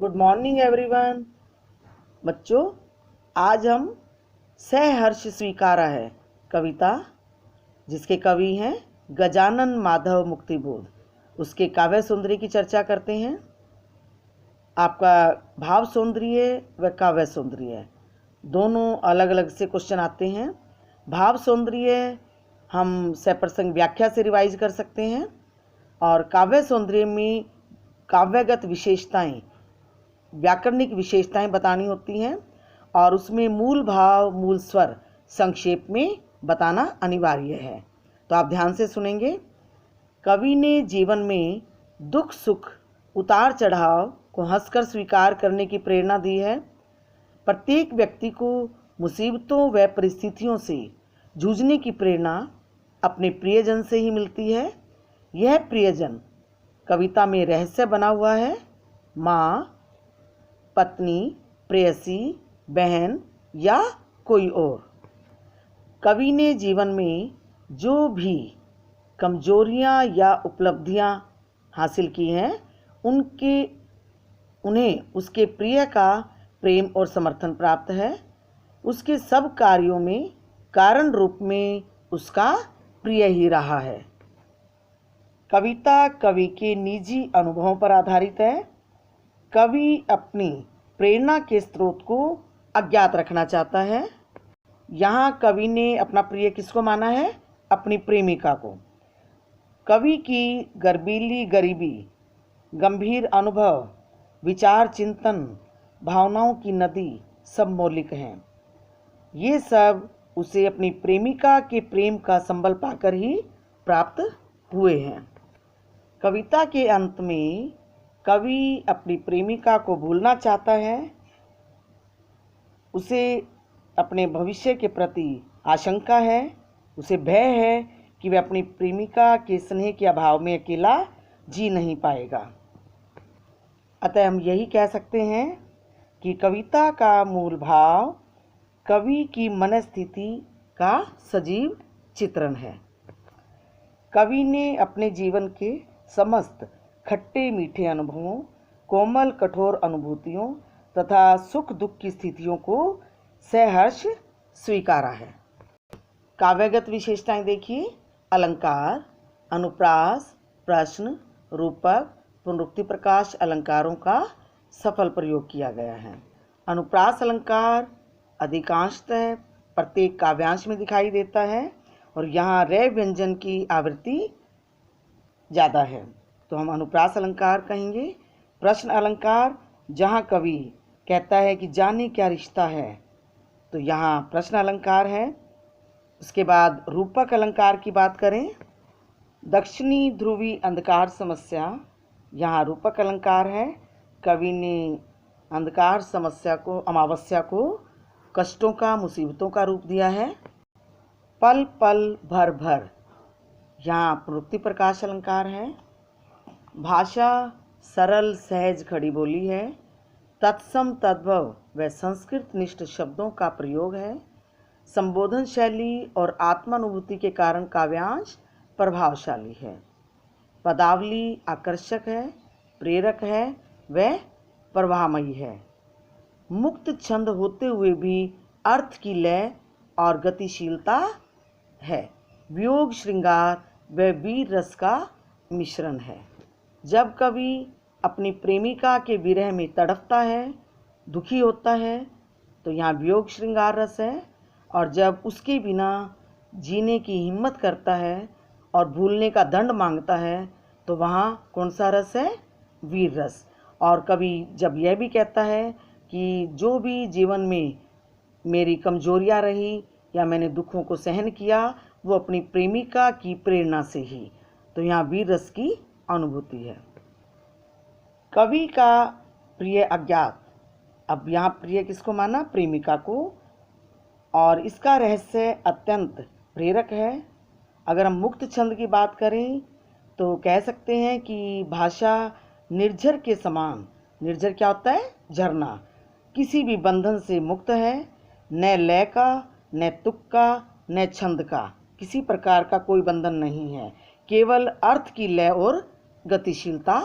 Good morning everyone. बच्चों, आज हम सहर्ष स्वीकारा है कविता, जिसके कवि हैं गजानन माधव मुक्तिबोध, उसके काव्य सौंदर्य की चर्चा करते हैं। आपका भाव सौंदर्य व काव्य सौंदर्य दोनों अलग अलग से क्वेश्चन आते हैं। भाव सौंदर्य हम सप्रसंग व्याख्या से रिवाइज कर सकते हैं और काव्य सौंदर्य में काव्यगत विशेषताएं, व्याकरणिक विशेषताएं बतानी होती हैं और उसमें मूल भाव मूल स्वर संक्षेप में बताना अनिवार्य है। तो आप ध्यान से सुनेंगे। कवि ने जीवन में दुख सुख उतार चढ़ाव को हंसकर स्वीकार करने की प्रेरणा दी है। प्रत्येक व्यक्ति को मुसीबतों व परिस्थितियों से जूझने की प्रेरणा अपने प्रियजन से ही मिलती है। यह प्रियजन कविता में रहस्य बना हुआ है। माँ, पत्नी, प्रेयसी, बहन या कोई और। कवि ने जीवन में जो भी कमजोरियां या उपलब्धियां हासिल की हैं, उन्हें उसके प्रिय का प्रेम और समर्थन प्राप्त है। उसके सब कार्यों में कारण रूप में उसका प्रिय ही रहा है। कविता कवि के निजी अनुभवों पर आधारित है। कवि अपनी प्रेरणा के स्रोत को अज्ञात रखना चाहता है। यहाँ कवि ने अपना प्रिय किसको माना है? अपनी प्रेमिका को। कवि की गर्बीली गरीबी, गंभीर अनुभव, विचार चिंतन, भावनाओं की नदी सब मौलिक हैं। ये सब उसे अपनी प्रेमिका के प्रेम का संबल पाकर ही प्राप्त हुए हैं। कविता के अंत में कवि अपनी प्रेमिका को भूलना चाहता है। उसे अपने भविष्य के प्रति आशंका है, उसे भय है कि वह अपनी प्रेमिका के स्नेह के अभाव में अकेला जी नहीं पाएगा। अतः हम यही कह सकते हैं कि कविता का मूल भाव कवि की मनस्थिति का सजीव चित्रण है। कवि ने अपने जीवन के समस्त खट्टे मीठे अनुभवों, कोमल कठोर अनुभूतियों तथा सुख दुख की स्थितियों को सहर्ष स्वीकारा है। काव्यगत विशेषताएं देखिए। अलंकार, अनुप्रास, प्रश्न, रूपक, पुनरुक्ति प्रकाश अलंकारों का सफल प्रयोग किया गया है। अनुप्रास अलंकार अधिकांशतः प्रत्येक काव्यांश में दिखाई देता है और यहाँ रे व्यंजन की आवृत्ति ज़्यादा है, तो हम अनुप्रास अलंकार कहेंगे। प्रश्न अलंकार, जहाँ कवि कहता है कि जाने क्या रिश्ता है, तो यहाँ प्रश्न अलंकार है। उसके बाद रूपक अलंकार की बात करें, दक्षिणी ध्रुवी अंधकार समस्या, यहाँ रूपक अलंकार है। कवि ने अंधकार समस्या को, अमावस्या को कष्टों का, मुसीबतों का रूप दिया है। पल पल भर भर, यहाँ पुनरुक्ति प्रकाश अलंकार है। भाषा सरल सहज खड़ी बोली है। तत्सम तद्भव व संस्कृत निष्ठ शब्दों का प्रयोग है। संबोधन शैली और आत्मानुभूति के कारण काव्यांश प्रभावशाली है। पदावली आकर्षक है, प्रेरक है व प्रवाहमयी है। मुक्त छंद होते हुए भी अर्थ की लय और गतिशीलता है। वियोग श्रृंगार व वीर रस का मिश्रण है। जब कवि अपनी प्रेमिका के विरह में तड़पता है, दुखी होता है, तो यहाँ वियोग श्रृंगार रस है। और जब उसके बिना जीने की हिम्मत करता है और भूलने का दंड मांगता है, तो वहाँ कौन सा रस है? वीर रस। और कवि जब यह भी कहता है कि जो भी जीवन में मेरी कमजोरियाँ रही या मैंने दुखों को सहन किया, वो अपनी प्रेमिका की प्रेरणा से ही, तो यहाँ वीर रस की अनुभूति है। कवि का प्रिय अज्ञात, अब यहाँ प्रिय किसको माना? प्रेमिका को। और इसका रहस्य अत्यंत प्रेरक है। अगर हम मुक्त छंद की बात करें तो कह सकते हैं कि भाषा निर्झर के समान, निर्झर क्या होता है? झरना, किसी भी बंधन से मुक्त है। न लय का, न तुक का, न छंद का, किसी प्रकार का कोई बंधन नहीं है। केवल अर्थ की लय और गतिशीलता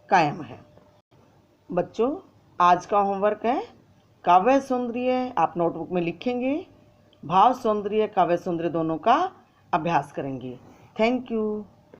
कायम है। बच्चों, आज का होमवर्क है काव्य सौंदर्य, आप नोटबुक में लिखेंगे, भाव सौंदर्य काव्य सौंदर्य दोनों का अभ्यास करेंगे। Thank you.